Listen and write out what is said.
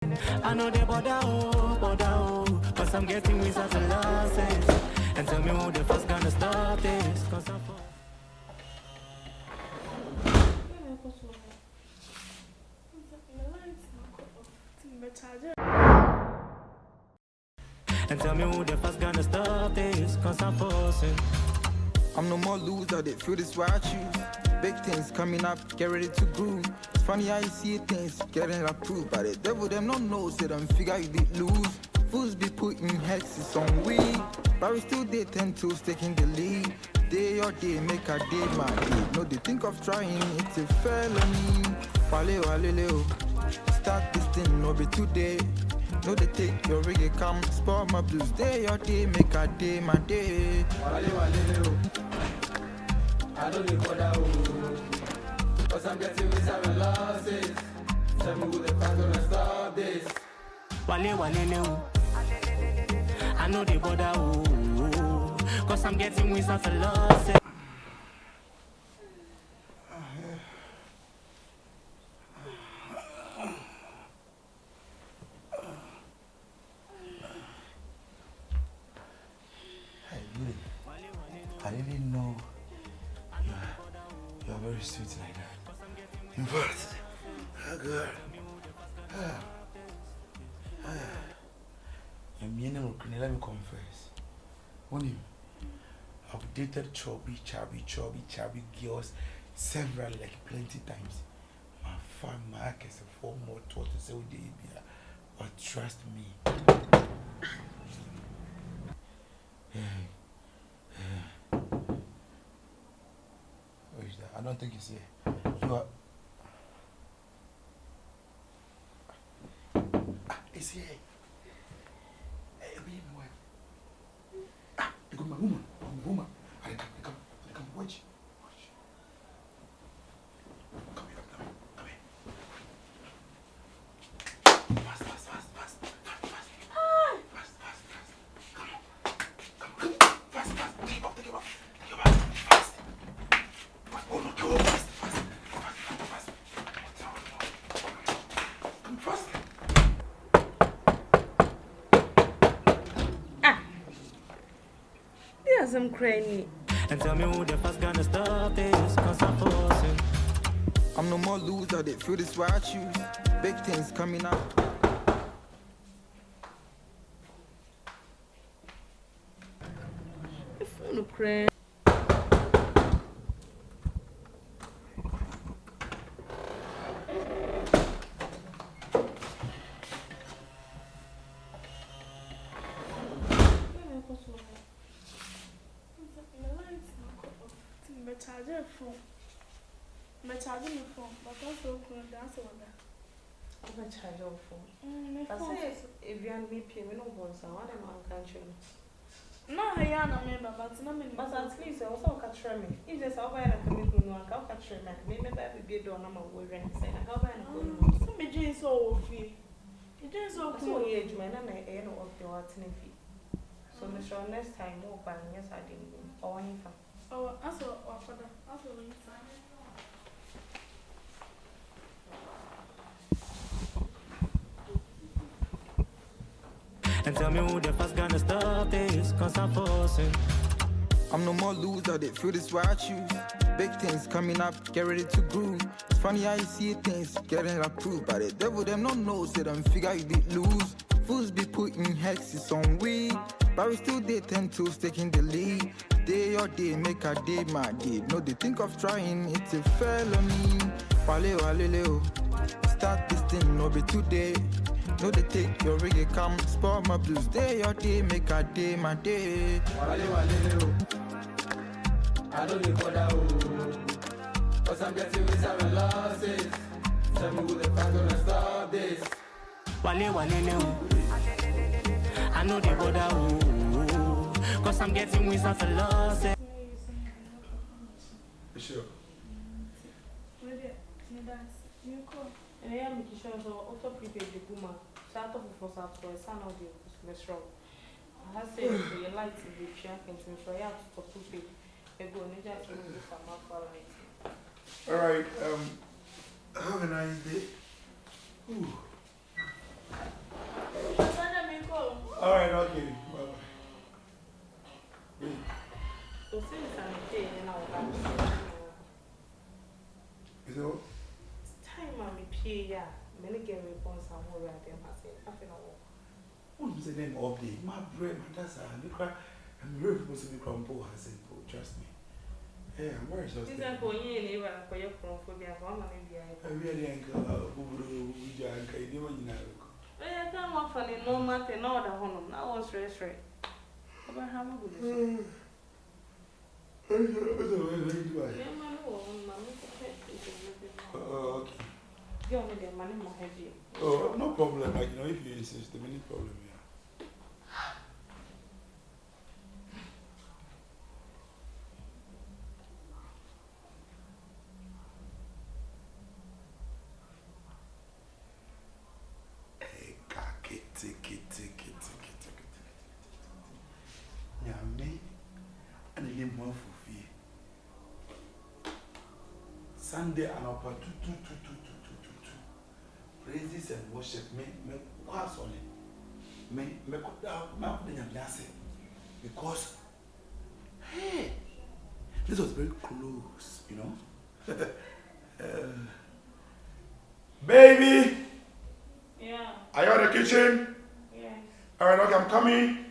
I know they bother, cause I'm getting without the losses. And tell me who the first gonna stop this, cause I'm for. And tell me who the first gonna stop this, cause I'm forcing. I'm no more loser, they feel this why I choose. Big things coming up, get ready to groove. It's funny how you see things getting approved. But the devil them no knows they don't figure you did lose. Fools be putting hexes on we, but we still they tend to taking the lead. Day or day, make a day my day. No, they think of trying, it's a felony. Wale wale leo, start this thing, no be today. No, they take your reggae, come spoil my blues. Day or day, make a day my day. Wale wale leo, I don't live for that. Cause I'm getting with seven losses. Tell me who the fuck gonna stop this. Wale wale leo, I know they bother, cause I'm getting without the losses. I didn't know you're very sweet like that. In fact, girl. Let me confess. When I've dated chubby girls several, like plenty times. My fan, my is a form more to say what they be. But trust me. Where is that? I don't think it's here. You are. It's here. Hey, be my wife. You got my woman. I come, watch. Come here. Fast. Come on. Fast. Take it up. Fast. Oh no, go fast. Come fast. Yes, I'm crazy. And tell me who the first gonna stop this, cause I'm forcing. I'm no more loser, they feel this why I choose. Big things coming up. I'm crazy. My charging phone, but also dance on that. I'm a charge of phone. I say if you and me pay, we don't want some. I don't know country. No, I am a member, but no member. But at least I also catch me. If there's a way I can make no one, I'll catch me. Maybe I will be a door number we rent. Say, I'll buy a some beginning so free. It is so cool. Age, man, and I know of the what's in fee. So, Mr. Next time, more buying, yes, I didn't go. Or anything. Oh, I saw for the also inside. And tell me who the first gonna stop this, cause I'm forcing. I'm no more loser, they feel this why I choose. Big things coming up, get ready to groove. It's funny how you see things getting approved. But the devil them no knows they don't figure you did lose. Fools be putting hexes on we, but we still they tend to taking the lead. Day or day, make a day my day. No, they think of trying, it's a felony. Wale leo, start this thing, no be today. No, they take your reggae, come spoil my blues. Day or day, make a day my day. Wale leo, I don't live for that. Cause I'm getting with seven losses. Tell me who the fuck gonna stop this. Wale leo, I know they bother, cause I'm getting without the losses. Sure. And I am making sure so auto prepaid the boomer. Start off for software, son of the strong. I have said the light is the shark and to show you for prepaid. I go and just remove some of our light. Alright, have a nice day. Ooh. more at them. I say, I feel no. What's the name of the my brain? That's I'm very supposed to be crumble. I said, oh, trust me. Yeah, I'm very sorry. This is for you, neighbor, for your chromophobia. I'm going to be I really ain't go. Who you are? I didn't know. I can't want for the no matter, no, the home. Now was straight. About how good Okay. you only get money more heavy. Oh, no problem. Like, if you insist, the minute problem, yeah. Sunday and upper two. Praises and worship me pass on it. Me put down my because hey, this was very close, Baby! Yeah. Are you in the kitchen? Yes. Alright, okay, I'm coming.